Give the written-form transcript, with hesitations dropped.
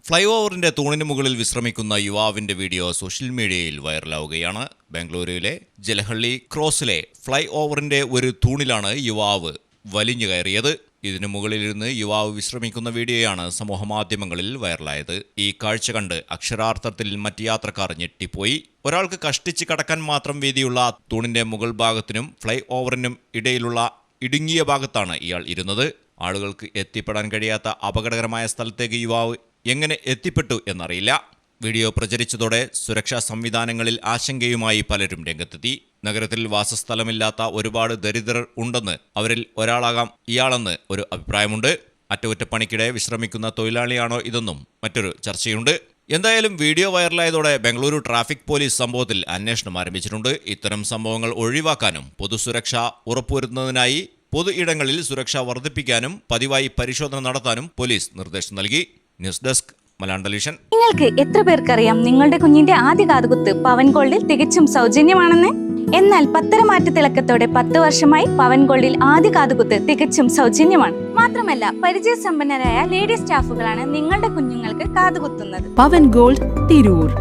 Fly ഓവറിന്റെ തൂണിന് മുകളിൽ വിശ്രമിക്കുന്ന യുവാവിന്റെ വീഡിയോ സോഷ്യൽ മീഡിയയിൽ വൈറലാവുകയാണ്. ബംഗളൂരുവിലെ ജലഹള്ളി ക്രോസിലെ ഫ്ലൈ ഓവറിന്റെ ഒരു തൂണിലാണ് യുവാവ് വലിഞ്ഞു കയറിയത്. ഇതിനു മുകളിലിരുന്ന് യുവാവ് വിശ്രമിക്കുന്ന വീഡിയോയാണ് സമൂഹമാധ്യമങ്ങളിൽ വൈറലായത്. ഈ കാഴ്ച കണ്ട് അക്ഷരാർത്ഥത്തിൽ മറ്റ് യാത്രക്കാർ ഞെട്ടിപ്പോയി. ഒരാൾക്ക് കഷ്ടിച്ച് കടക്കാൻ മാത്രം വീതിയുള്ള തൂണിന്റെ മുകൾ ഭാഗത്തിനും ഫ്ലൈ ഓവറിനും ഇടയിലുള്ള ഇടുങ്ങിയ ഭാഗത്താണ് ഇയാൾ ഇരുന്നത്. ആളുകൾക്ക് എത്തിപ്പെടാൻ കഴിയാത്ത അപകടകരമായ സ്ഥലത്തേക്ക് യുവാവ് എങ്ങനെ എത്തിപ്പെട്ടു എന്നറിയില്ല. വീഡിയോ പ്രചരിച്ചതോടെ സുരക്ഷാ സംവിധാനങ്ങളിൽ ആശങ്കയുമായി പലരും രംഗത്തെത്തി. നഗരത്തിൽ വാസസ്ഥലമില്ലാത്ത ഒരുപാട് ദരിദ്രർ ഉണ്ടെന്ന്, അവരിൽ ഒരാളാകാം ഇയാളെന്ന് ഒരു അഭിപ്രായമുണ്ട്. അറ്റകുറ്റപ്പണിക്കിടെ വിശ്രമിക്കുന്ന തൊഴിലാളിയാണോ ഇതെന്നും മറ്റൊരു ചർച്ചയുണ്ട്. എന്തായാലും വീഡിയോ വൈറലായതോടെ ബംഗളൂരു ട്രാഫിക് പോലീസ് സംഭവത്തിൽ അന്വേഷണം ആരംഭിച്ചിട്ടുണ്ട്. ഇത്തരം സംഭവങ്ങൾ ഒഴിവാക്കാനും പൊതുസുരക്ഷ ഉറപ്പുവരുത്തുന്നതിനായി പൊതു ഇടങ്ങളിൽ സുരക്ഷ വർദ്ധിപ്പിക്കാനും പതിവായി പരിശോധന നടത്താനും പോലീസ് നിർദ്ദേശം നൽകി. News desk Malayalam television. നിങ്ങൾക്ക് എത്ര പേർക്കറിയാം നിങ്ങളുടെ കുഞ്ഞിന്റെ ആദ്യ കാതുകുത്ത് പവൻ ഗോൾഡിൽ തികച്ചും സൗജന്യമാണെന്ന്? എന്നാൽ പത്തരമാറ്റ തിളക്കത്തോടെ 10 വർഷമായി പവൻ ഗോൾഡിൽ ആദ്യ കാതുകുത്ത് തികച്ചും സൗജന്യമാണ്. മാത്രമല്ല, പരിചയസമ്പന്നരായ ലേഡി സ്റ്റാഫുകളാണ് നിങ്ങളുടെ കുഞ്ഞുങ്ങൾക്ക് കാതുകുത്തുന്നത്. പവൻ ഗോൾഡ് തിരൂർ.